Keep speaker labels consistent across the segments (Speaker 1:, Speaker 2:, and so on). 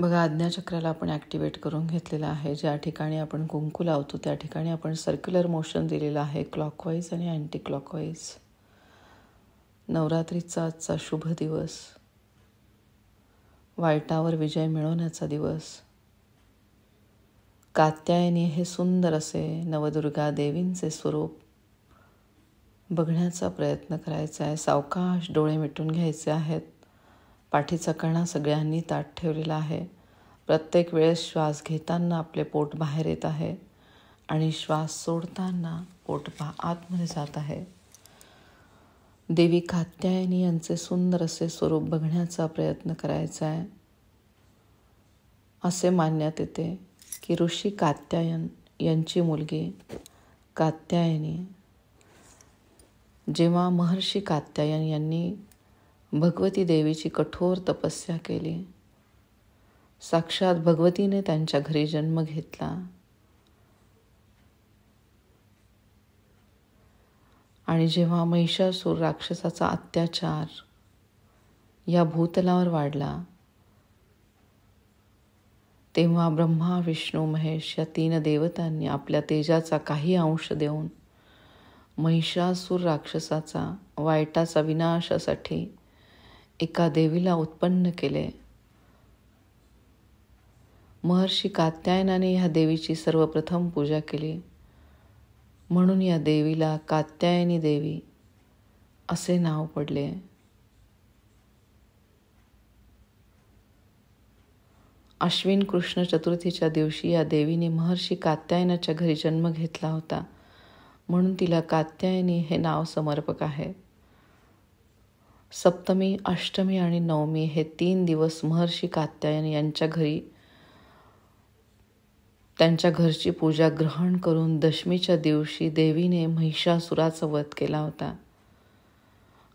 Speaker 1: बघा, आज्ञाचक्राला आपण ॲक्टिवेट करून घेतलेलं आहे. ज्या ठिकाणी आपण कुंकू लावतो त्या ठिकाणी आपण सर्क्युलर मोशन दिलेलं आहे, क्लॉकवाईज आणि अँटी क्लॉकवाईज. नवरात्रीचा आजचा शुभ दिवस, वाईटावर विजय मिळवण्याचा दिवस. कात्यायनी हे सुंदर असे नवदुर्गा देवींचे स्वरूप बघण्याचा प्रयत्न करायचा आहे. सावकाश डोळे मिटून घ्यायचे आहेत. पाठीचा कणा सगळ्यांनी ताठ ठेवलेला आहे. प्रत्येक वेळेस श्वास घेताना आपले पोट बाहेर येत आहे आणि श्वास सोडताना पोट आतमध्ये जात आहे. देवी कात्यायनी यांचे सुंदर असे स्वरूप बघण्याचा प्रयत्न करायचा आहे. असे मानण्यात येते की ऋषी कात्यायन यांची मुलगी कात्यायनी, जेव्हा महर्षी कात्यायन यांनी भगवती देवीची कठोर तपस्या केली, साक्षात भगवतीने त्यांच्या घरी जन्म घेतला आणि जेव्हा महिषासूर राक्षसाचा अत्याचार या भूतलावर वाढला, तेव्हा ब्रह्मा, विष्णू, महेश या 3 देवतांनी आपल्या तेजाचा काही अंश देऊन महिषासूर राक्षसाचा वाईटाचा विनाशासाठी एका देवीला उत्पन्न केले. महर्षी कात्यायनाने ह्या देवीची सर्वप्रथम पूजा केली, म्हणून या देवीला कात्यायनी देवी असे नाव पडले. अश्विन कृष्ण चतुर्थीच्या दिवशी या देवीने महर्षी कात्यायनाच्या घरी जन्म घेतला होता, म्हणून तिला कात्यायनी हे नाव समर्पक आहे. सप्तमी, अष्टमी आणि नवमी हे 3 दिवस महर्षी कात्यायन यांच्या घरी त्यांच्या घरची पूजा ग्रहण करून दशमीच्या दिवशी देवीने महिषासुराचा वध केला होता,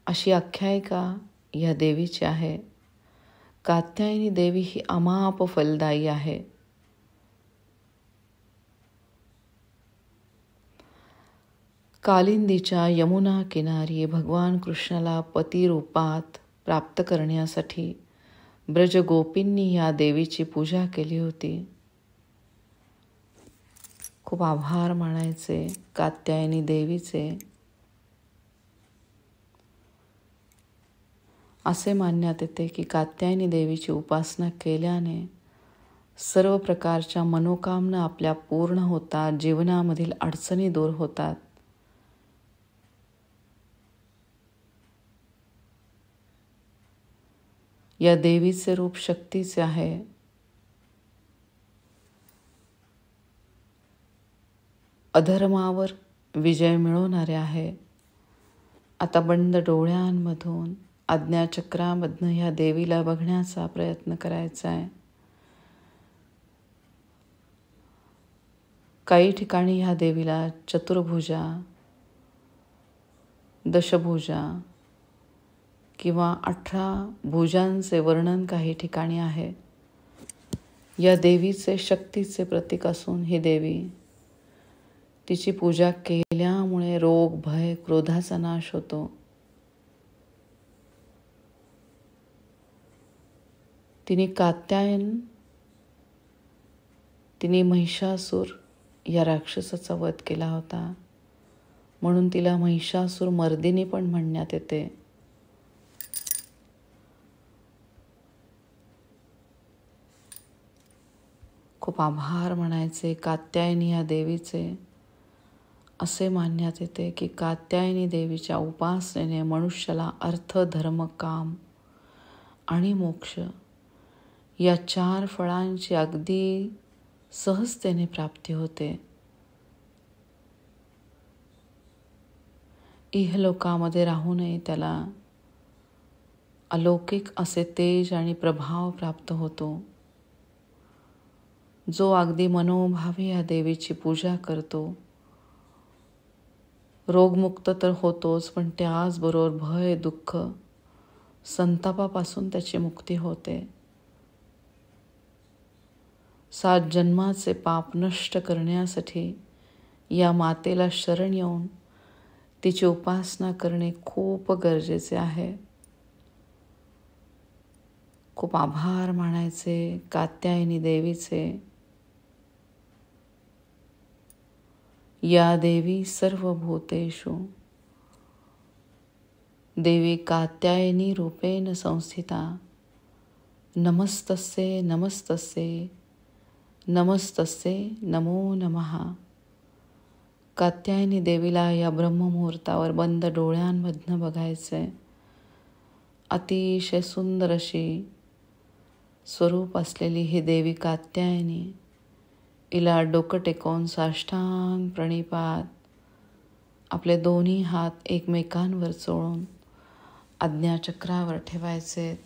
Speaker 1: अशी आख्यायिका या देवीची आहे. कात्यायनी देवी ही अमाप फलदायी आहे. कालिंदीच्या यमुना किनारी भगवान कृष्णाला पती रूपात प्राप्त करण्यासाठी ब्रजगोपींनी या देवीची पूजा केली होती. खूप आभार मानायचे कात्यायनी देवीचे. असे मानण्यात येते की कात्यायनी देवीची उपासना केल्याने सर्व प्रकारच्या मनोकामना आपल्या पूर्ण होतात, जीवनामधील अडचणी दूर होतात. या देवीचे रूप शक्तीचे आहे. अधर्मावर विजय मिळवणारे आहे. आता बंद डोळ्यांमधून आज्ञाचक्रामधनं ह्या देवीला बघण्याचा प्रयत्न करायचा आहे. काही ठिकाणी ह्या देवीला चतुर्भुजा, दशभुजा किंवा 18 भुजांचे वर्णन काही ठिकाणी आहे. या देवीचे शक्तीचे प्रतीक असून ही देवी, तिची पूजा केल्यामुळे रोग, भय, क्रोधाचा नाश होतो. तिने महिषासूर या राक्षसाचा वध केला होता, म्हणून तिला महिषासूर मर्दिनी पण म्हणण्यात येते. खूप आभार म्हणायचे कात्यायनी या देवीचे. असे मानण्यात येते की कात्यायनी देवीच्या उपासनेने मनुष्याला अर्थ, धर्म, काम आणि मोक्ष या 4 फळांची अगदी सहजतेने प्राप्ती होते. इहलोकामध्ये राहूनही त्याला अलौकिक असे तेज आणि प्रभाव प्राप्त होतो. जो अगदी मनोभावे या देवीची पूजा करतो, रोगमुक्त तर होतोच, पण त्याचबरोबर भय, दुःख, संतापापासून त्याची मुक्ती होते. 7 जन्माचे पाप नष्ट करण्यासाठी या मातेला शरण येऊन तिची उपासना करणे खूप गरजेचे आहे. खूप आभार मानायचे कात्यायनी देवीचे. या देवी सर्वभूतेषु देवी कात्यायनी रूपेण संस्थिता. नमस्तस्ये नमस्तस्ये नमस्तस्ये नमो नमः. कात्यायनी देवीला या ब्रह्ममुहूर्तावर बंद डोळ्यांमधनं बघायचंय. अतिशय सुंदर अशी स्वरूप असलेली ही देवी कात्यायनी. हिला डोकं टेकवून साष्टांग प्रणिपात, आपले दोन्ही हात एकमेकांवर चोळून आज्ञाचक्रावर ठेवायचे.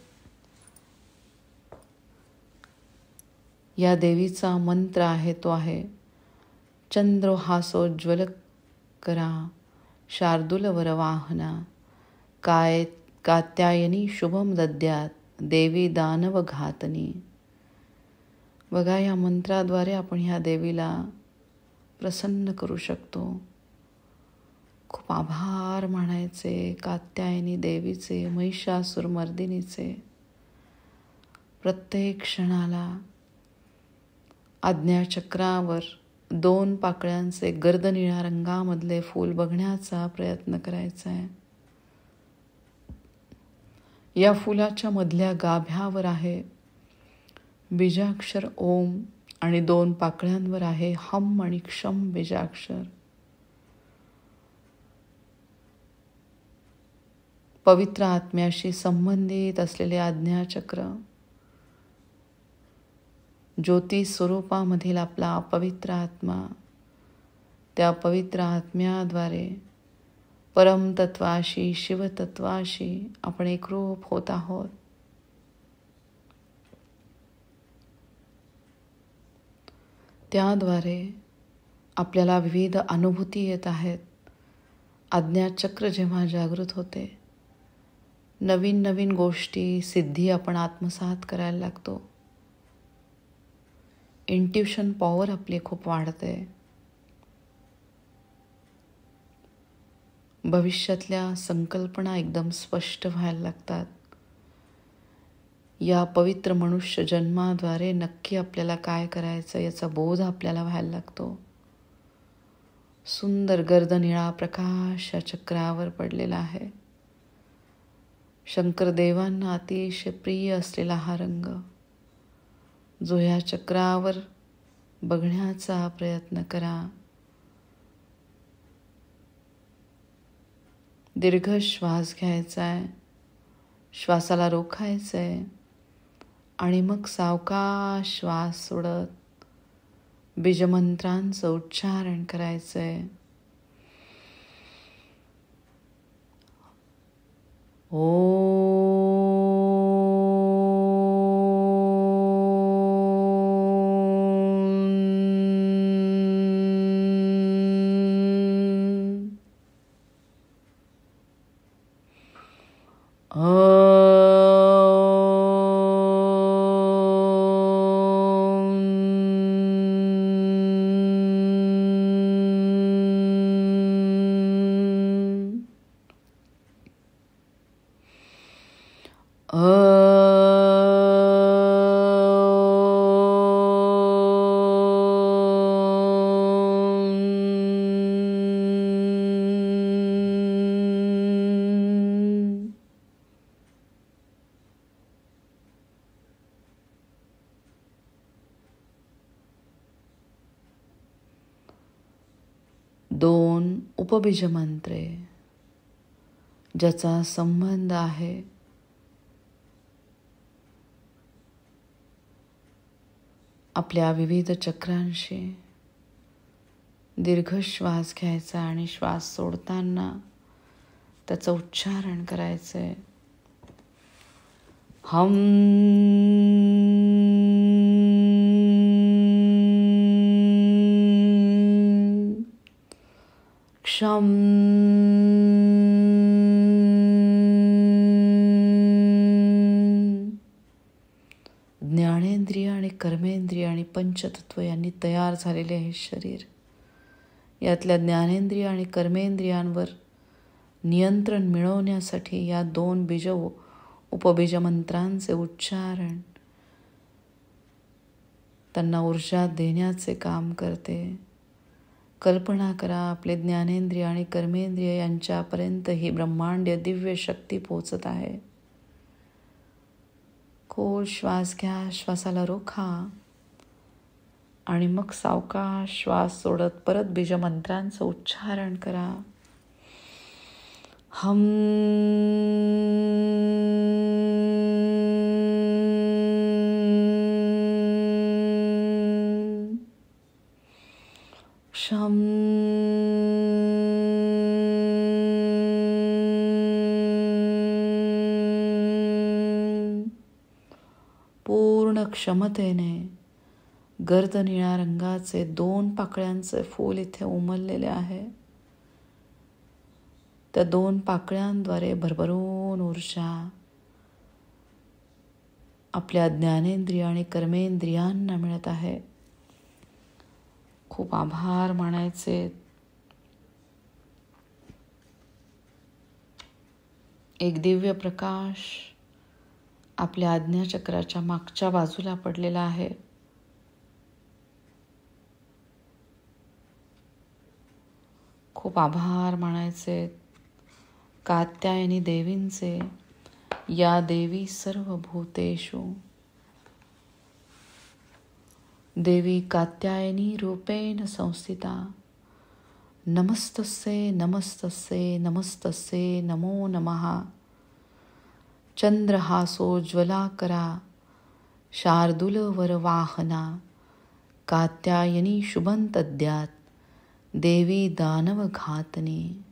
Speaker 1: या देवीचा मंत्र आहे तो आहे चंद्रोहासोज्ज्वलकरा शार्दूलवरवाहना कात्यायनी शुभम दद्यात देवी दानव घातनी. बघा, या मंत्राद्वारे आपण ह्या देवीला प्रसन्न करू शकतो. खूप आभार मानायचे कात्यायनी देवीचे, महिषासुरमर्दिनीचे. प्रत्येक क्षणाला आज्ञाचक्रावर 2 पाकळ्यांचे गर्द निळ्या रंगामधले फूल बघण्याचा प्रयत्न करायचा आहे. या फुलाच्या मधल्या गाभ्यावर आहे बीजाक्षर ओम आणि 2 पाकळ्यांवर आहे हम आणि क्षम बीजाक्षर. पवित्र आत्म्याशी संबंधित असलेले आज्ञाचक्र, ज्योती स्वरूपामधील आपला पवित्र आत्मा, त्या पवित्र आत्म्याद्वारे परमतत्वाशी शिवतत्वाशी आपण एकरूप होत आहोत. त्याद्वारे आपल्याला विविध अनुभूती येत आहेत. आज्ञाचक्र जेव्हा जागृत होते, नवीन नवीन गोष्टी सिद्धी आपण आत्मसात करायला लागतो. इंट्युशन पॉवर आपली खूप वाढते. भविष्यातल्या संकल्पना एकदम स्पष्ट व्हायला लागतात. या पवित्र मनुष्य जन्माद्वारे नक्की आपल्याला काय करायचं याचा बोध आपल्याला व्हायला लागतो. सुंदर गर्द निळा प्रकाश या चक्रावर पडलेला आहे. शंकरदेवांना अतिशय प्रिय असलेला हा रंग, जो या चक्रावर बघण्याचा प्रयत्न करा. दीर्घ श्वास घ्यायचा आहे, श्वासाला रोखायचं आहे आणि मग सावकाश श्वास सोडत बीजमंत्रांचं उच्चारण करायचं आहे. दोन उपबीज मंत्रे ज्याचा संबंध आहे आपल्या विविध चक्रांशी. दीर्घ श्वास घ्यायचा आणि श्वास सोडताना त्याचं उच्चारण करायचंय. हम क्षम ज्ञानेंद्रिय आणि कर्मेंद्रिय आणि पंचतत्व यांनी तयार झालेले हे शरीर, यातल्या ज्ञानेंद्रिय आणि कर्मेंद्रियांवर नियंत्रण मिळवण्यासाठी या दोन बीज उपबीज मंत्रांचे उच्चारण त्यांना ऊर्जा देण्याचे काम करते. कल्पना करा, आपले ज्ञानेंद्रिय आणि कर्मेंद्रिय यांच्यापर्यंत ही ब्रह्मांडीय दिव्य शक्ती पोहोचत आहे. खोल श्वास घ्या, श्वासाला रोखा आणि मग सावकाश श्वास सोडत परत बीजमंत्रांचं उच्चारण करा. हम शम पूर्ण क्षमतेने गर्द निळ्या रंगाचे 2 पाकळ्यांचे फूल इथे उमललेले आहे. त्या 2 पाकळ्यांद्वारे भरभरून ऊर्जा आपल्या ज्ञानेंद्रिय आणि कर्मेंद्रियांना मिळत आहे. खूप आभार मानायचे. एक दिव्य प्रकाश आपल्या आज्ञाचक्राच्या मागच्या बाजूला पडलेला आहे. खूप आभार मानायचे कात्यायनी देवींचे. या देवी सर्व भूतेषु. देवी कात्यायनी रूपेण संस्थिता. नमस्तस्ये नमस्तस्ये नमस्तस्ये नमो नमः. चंद्रहासोज्ज्वलाकरा शार्दूलवरवाहना कात्यायनी शुभंतद्यात देवी दानवघातनी.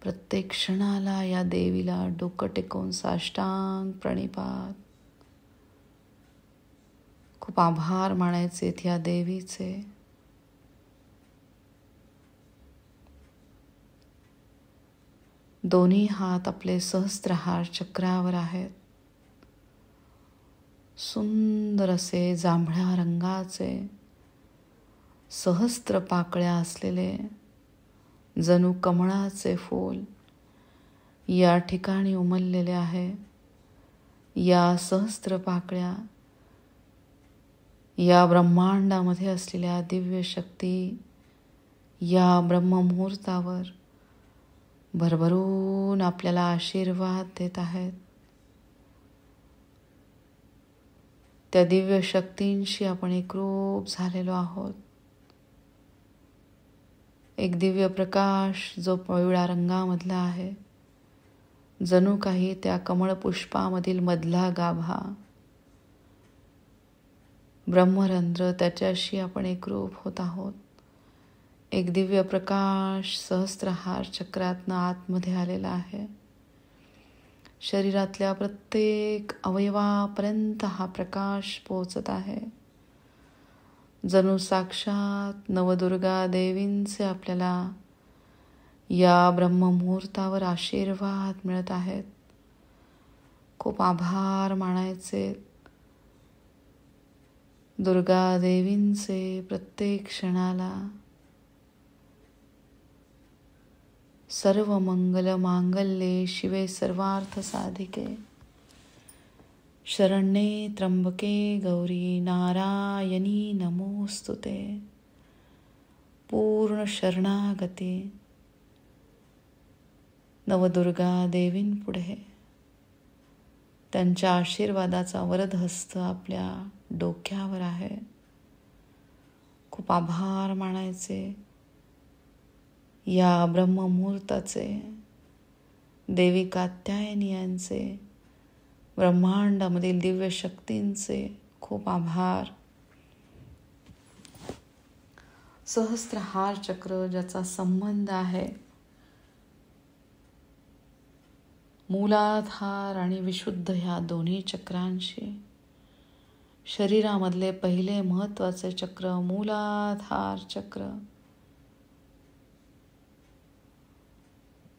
Speaker 1: प्रत्येक क्षणाला या देवीला डोकं टेकवून साष्टांग प्रणिपात. खूप आभार मानायचे या देवीचे. दोन्ही हात आपले सहस्त्रहार चक्रावर आहेत. सुंदर असे जांभळ्या रंगाचे सहस्त्र पाकळ्या असलेले जणू कमळाचे फूल या ठिकाणी उमललेले आहे. या सहस्त्र पाकळ्या या ब्रह्मांडामध्ये असलेल्या दिव्य शक्ती या ब्रह्ममुहूर्तावर भरभरून आपल्याला आशीर्वाद देत आहेत. त्या दिव्य शक्तींशी आपण एकरूप झालेलो आहोत. एक दिव्य प्रकाश जो पिवळ्या रंगामधला आहे, जणू काही त्या कमळ पुष्पामधील मधला गाभा ब्रह्मरंध्र, त्याच्याशी आपण एकरूप होत आहोत. एक दिव्य प्रकाश सहस्त्रहार चक्रातनं आतमध्ये आलेला आहे. शरीरातल्या प्रत्येक अवयवापर्यंत हा प्रकाश पोहोचत आहे. जणू साक्षात नवदुर्गा देवींचे आपल्याला या ब्रह्ममुहूर्तावर आशीर्वाद मिळत आहेत. खूप आभार मानायचे दुर्गा देवींचे. प्रत्येक क्षणाला सर्व मंगल मांगल्ये शिवे सर्वार्थ साधिके शरण्ये त्र्यंबके गौरी नारायणी नमोस्तुते. पूर्ण शरणागती नवदुर्गा देवींपुढे. त्यांच्या आशीर्वादाचा वरदहस्त आपल्या डोक्यावर आहे. खूप आभार मानायचे या ब्रह्ममुहूर्ताचे, देवी कात्यायनी यांचे, ब्रह्मांडामधील दिव्य शक्तींचे खूप आभार. सहस्त्रहार चक्र ज्याचा संबंध आहे मूलाधार आणि विशुद्ध ह्या दोन्ही चक्रांशी. शरीरामधले पहिले महत्वाचे चक्र मूलाधार चक्र.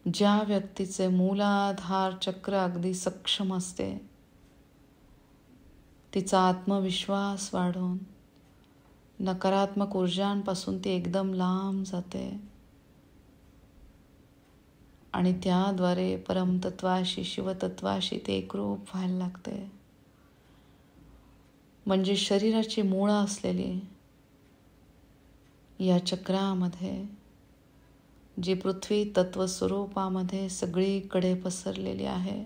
Speaker 1: ज्या व्यक्तीचे मूलाधार चक्र अगदी सक्षम असते, तिचा आत्मविश्वास वाढून नकारात्मक ऊर्जांपासून ती एकदम लांब जाते आणि त्याद्वारे परमतत्वाशी शिवतत्वाशी ते एकरूप व्हायला लागते. म्हणजे शरीराची मुळं असलेली या चक्रामध्ये जी पृथ्वी तत्वस्वरूपामध्ये सगळीकडे पसरलेली आहे,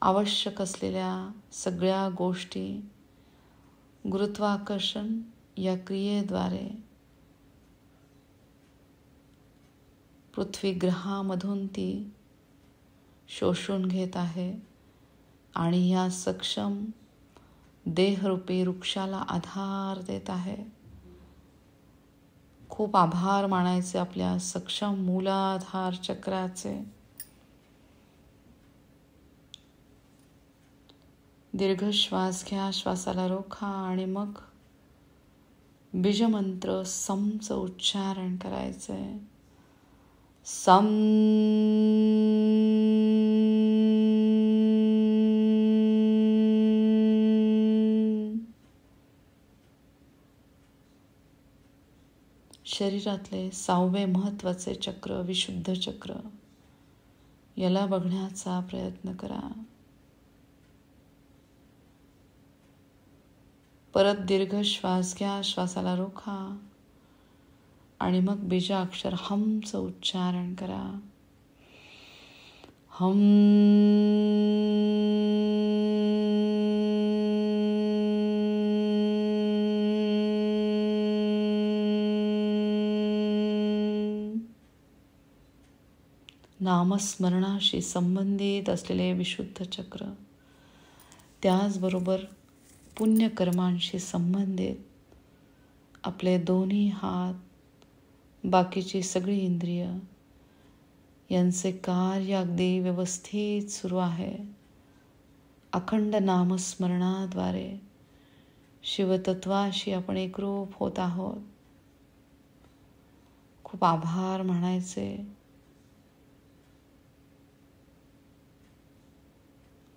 Speaker 1: आवश्यक असलेल्या सगळ्या गोष्टी गुरुत्वाकर्षण या क्रियेद्वारे पृथ्वी ग्रहामधून ती शोषून घेत आहे आणि या सक्षम देहरूपी वृक्षाला आधार देत आहे. खूप आभार मानायचे आपल्या सक्षम मूलाधार चक्राचे. दीर्घ श्वास घ्या, श्वासाला रोखा आणि मग बीजमंत्र समचं उच्चारण करायचंय. सम. शरीरातले 6वे महत्वाचे चक्र विशुद्ध चक्र, याला बघण्याचा प्रयत्न करा. परत दीर्घ श्वास घ्या, श्वासाला रोखा आणि मग बीजाक्षर हमचं उच्चारण करा. हम. नामस्मरणाशी संबंधित असलेले विशुद्ध चक्र, त्याचबरोबर पुण्यकर्मांशी संबंधित आपले दोन्ही हात, बाकीची सगळी इंद्रिय यांचे कार्य अगदी व्यवस्थित सुरू आहे. अखंड नामस्मरणाद्वारे शिवतत्वाशी आपण एकरूप होत आहोत. खूप आभार म्हणायचे.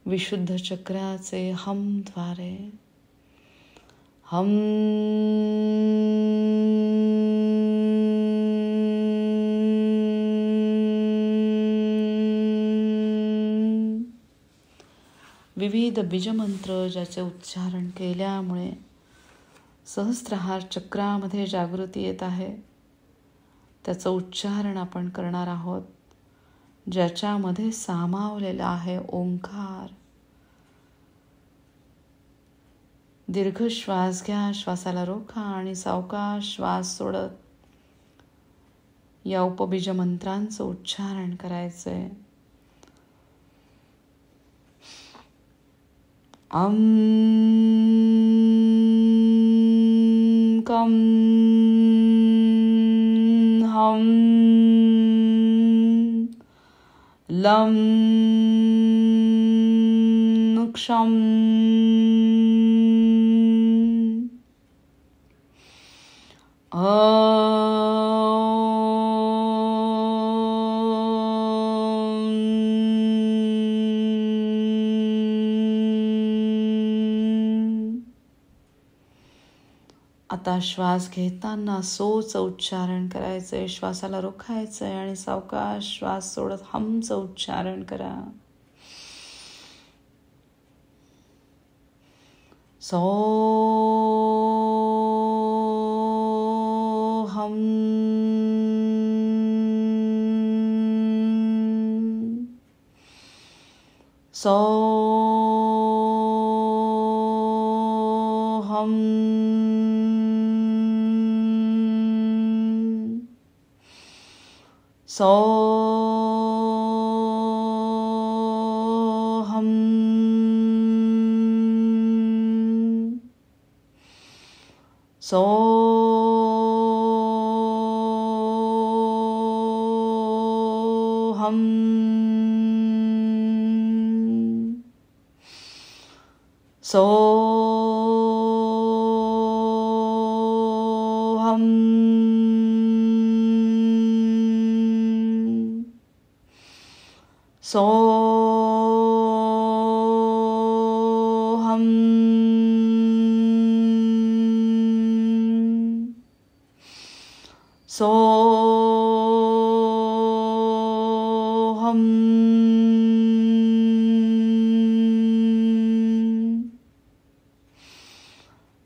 Speaker 1: विशुद्ध चक्राचे हमद्वारे. हम. विविध बीजमंत्र ज्याचे उच्चारण केल्यामुळे सहस्त्रहार चक्रामध्ये जागृती येत आहे, त्याचं उच्चारण आपण करणार आहोत, ज्याच्यामध्ये सामावलेला आहे ओंकार. दीर्घ श्वास घ्या, श्वासाला रोखा आणि सावकाश श्वास सोडत या उपबीज मंत्रांचं उच्चारण करायचंय. अम कम हम लं क्षं आता श्वास घेताना सोचं उच्चारण करायचंय, श्वासाला रोखायचंय आणि सावकाश श्वास सोडत हमचं उच्चारण करा. सो हम. सो हम. सो हम. सो हम. सो हम. सो हम. सो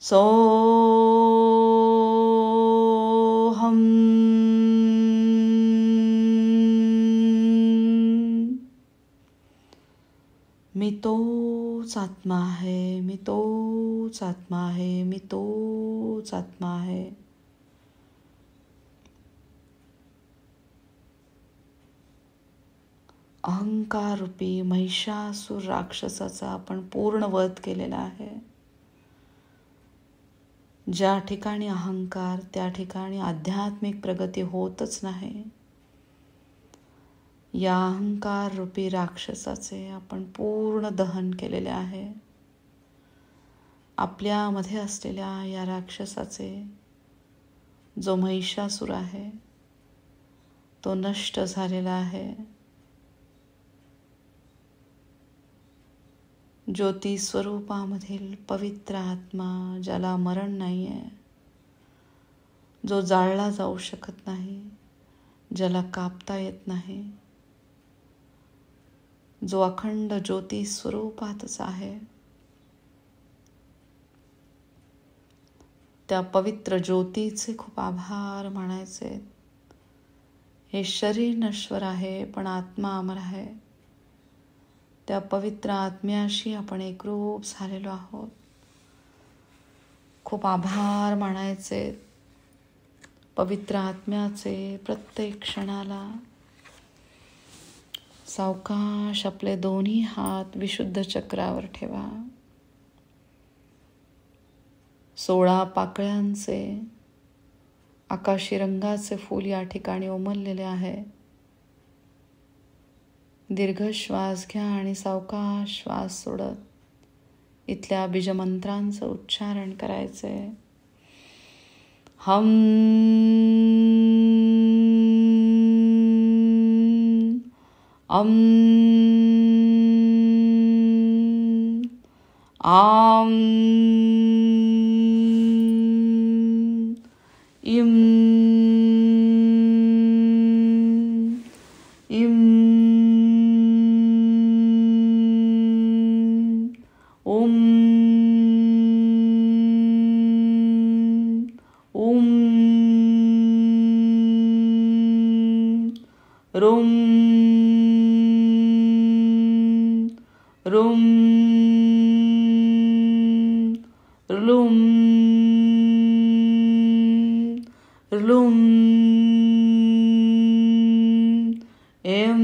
Speaker 1: सोहम. मी तोच आत्मा आहे, मी तोच आत्मा आहे, मी तोच आत्मा आहे. अहंकार रूपी महिषासुर राक्षसाचा आपण पूर्ण वध केलेला आहे. ज्या ठिकाणी अहंकार त्या ठिकाणी आध्यात्मिक प्रगती होतच नाही. या अहंकार रूपी राक्षसाचे आपण पूर्ण दहन केलेले आहे. आपल्यामध्ये असलेल्या या राक्षसाचे, जो महिषासुर आहे, तो नष्ट झालेला आहे. ज्योती स्वरूपामधील पवित्र आत्मा, ज्याला मरण नाही आहे, जो जाळला जाऊ शकत नाही, ज्याला कापता येत नाही, जो अखंड ज्योती स्वरूपातच आहे, त्या पवित्र ज्योतीचे खूप आभार मानायचे. हे शरीर नश्वर आहे पण आत्मा अमर आहे. त्या पवित्र आत्म्याशी आपण एकरूप झालेलो आहोत. खूप आभार मानायचे पवित्र आत्म्याचे. प्रत्येक क्षणाला सावकाश आपले दोन्ही हात विशुद्ध चक्रावर ठेवा. 16 पाकळ्यांचे आकाशी रंगाचे फूल या ठिकाणी उमललेले आहे. दीर्घ श्वास घ्या आणि सावकाश श्वास सोडत इथल्या बीजमंत्रांचं उच्चारण करायचे. हम अम आम इम इम Om Om Rome Rome रुलुम रुलुम M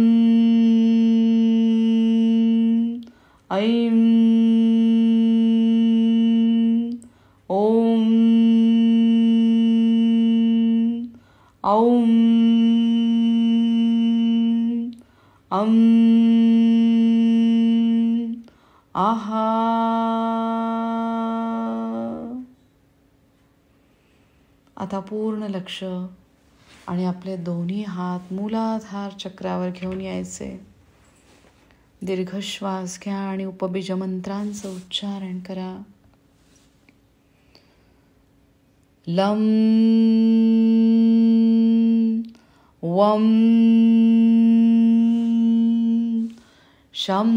Speaker 1: aim ओम औम अम आहा. आता पूर्ण लक्ष आणि आपले दोन्ही हात मूलाधार चक्रावर घेऊन यायचे. दीर्घ श्वास घ्या आणि उपबीज मंत्रांचं उच्चारण करा. लम वम शम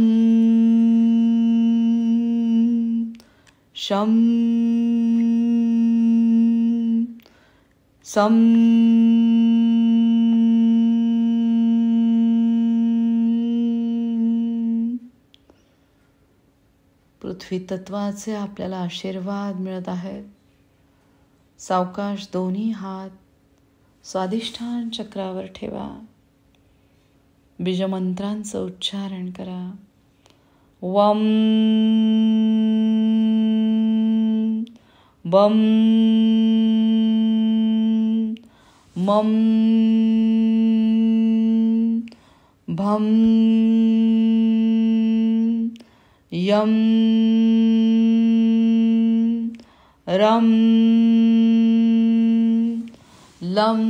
Speaker 1: शम सम पृथ्वी तत्वाचे आपल्याला आशीर्वाद मिळत आहेत. सावकाश दोन्ही हात स्वादिष्ठान चक्रावर ठेवा. बीजमंत्रांचं उच्चारण करा. वम बम मम भम यम रम लम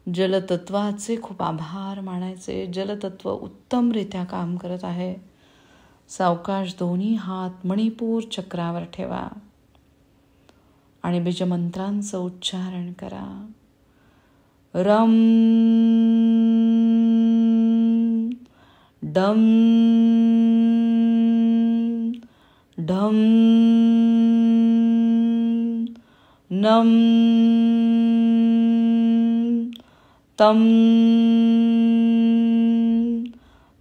Speaker 1: जलतत्वाचे खूप आभार मानायचे. जलतत्व उत्तमरित्या काम करत आहे. सावकाश दोन्ही हात मणिपूर चक्रावर ठेवा आणि बीजमंत्रांचं उच्चारण करा. रम डम ढम नम तम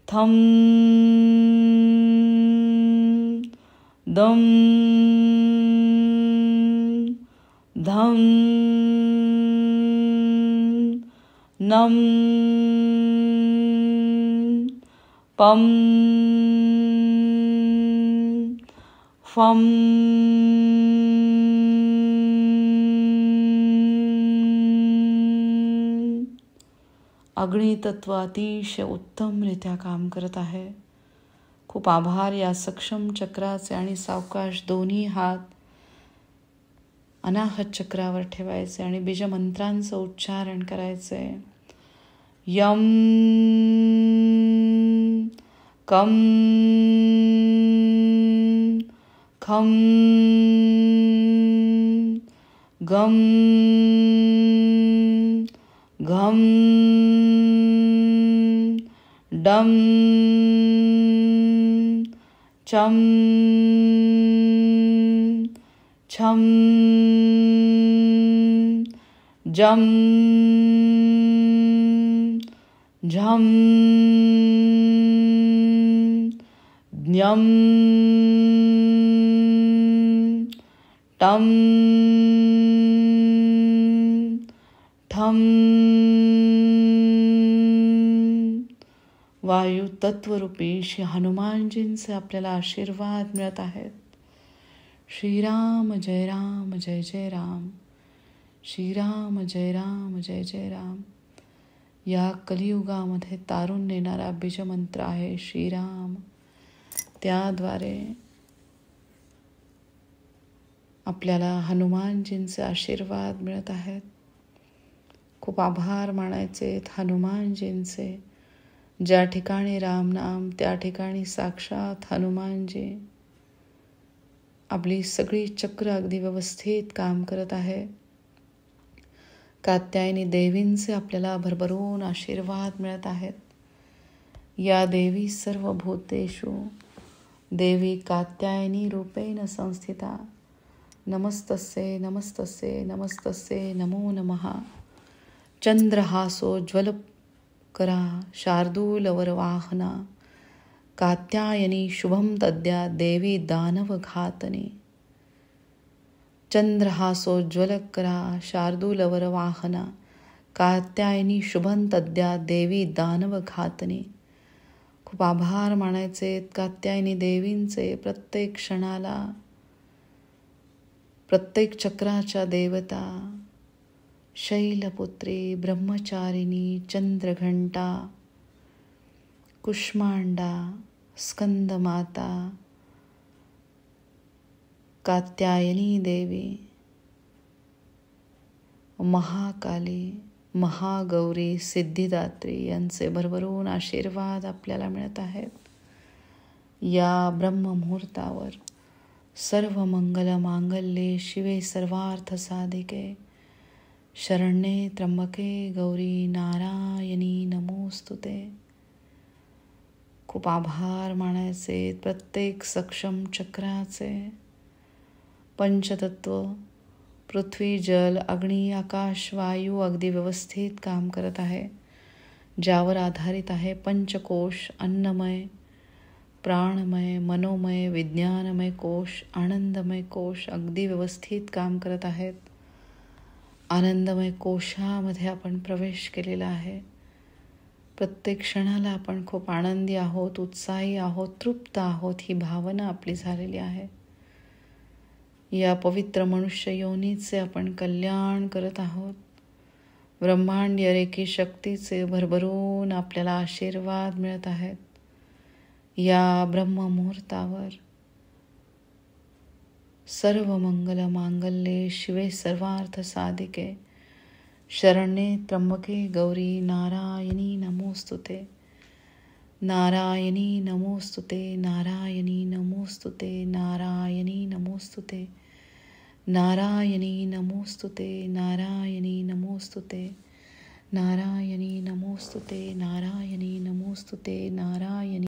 Speaker 1: थम दम धम नम पम फम अग्नितत्व अतिशय उत्तमरित्या काम करत आहे. खूप आभार या सक्षम चक्राचे. आणि सावकाश दोन्ही हात अनाहत चक्रावर ठेवायचे आणि बीजमंत्रांचं उच्चारण करायचे. यम कम खम गम घम डम चम छम जम झम ज्ञम टम ठम. वायू तत्वरूपी श्री हनुमानजींचे आपल्याला आशीर्वाद मिळत आहेत. श्रीराम जय राम जय जय राम. श्रीराम जय राम जय जय राम. या कलियुगामध्ये तारून नेणारा बीजमंत्र आहे श्रीराम. त्याद्वारे आपल्याला हनुमानजींचे आशीर्वाद मिळत आहेत. खूप आभार मानायचे हनुमानजींचे. ज्या ठिकाणी रामनाम त्या ठिकाणी साक्षात हनुमानजी. आपली सगळी चक्र अगदी व्यवस्थित काम करत आहे. कात्यायनी देवींचे आपल्याला भरभरून आशीर्वाद मिळत आहेत. या देवी सर्व भूतेषु देवी कात्यायनी रूपेण संस्थिता. नमस्तस्ये नमस्तस्ये नमस्तस्ये नमो नमः. चंद्रहासोज्ज्वलकरा शार्दूलवरवाहना कात्यायनी शुभम तद्या देवी दानवघातनी. चंद्रहासोज्ज्वलकरा शार्दूलवरवाहना कात्यायनी शुभम तद्या देवी दानवघातनी. खूप आभार मानायचे कात्यायनी देवींचे. प्रत्येक क्षणाला प्रत्येक चक्राच्या देवता शैलपुत्री, ब्रह्मचारिणी, चंद्रघंटा, कुष्मांडा, स्कंदमाता, कात्यायनी देवी, महाकाली, महागौरी, सिद्धिदात्री यांचे भरभरून आशीर्वाद आपल्याला मिळत आहेत. या ब्रह्ममुहूर्तावर सर्व मंगल मांगल्ये शिवे सर्वार्थ साधिके शरण्ये त्र्यंबके गौरी नारायणी नमोस्तुते. खूप आभार मानायचे प्रत्येक सक्षम चक्राचे. पंचतत्व पृथ्वी, जल, अग्नी, आकाश, वायू अगदी व्यवस्थित काम करत आहे. ज्यावर आधारित आहे पंचकोश, अन्नमय, प्राणमय, मनोमय, विज्ञानमय कोश, आनंदमय कोश अगदी व्यवस्थित काम करत आहेत. आनंदमय कोशामध्ये आपण प्रवेश केलेला आहे. प्रत्येक क्षणाला आपण खूप आनंदी आहोत, उत्साही आहोत, तृप्त आहोत ही भावना आपली झालेली आहे. या पवित्र मनुष्य योनीचे आपण कल्याण करत आहोत. ब्रह्मांडीय रेखी शक्तीचे भरभरून आपल्याला आशीर्वाद मिळत आहेत. या ब्रह्ममुहूर्तावर सर्व मंगल मांगल्ये शिवे सर्वार्थ साधिके शरण्ये त्र्यंबके गौरी नारायणी नमोस्तुते. नारायणी नमोस्तुते. नारायणी नमोस्तुते. नारायणी नमोस्तुते. नारायणी नमोस्तुते. नारायणी नमोस्तुते. नारायणी नमोस्तुते. नारायणी नमोस्तुते. नारायणी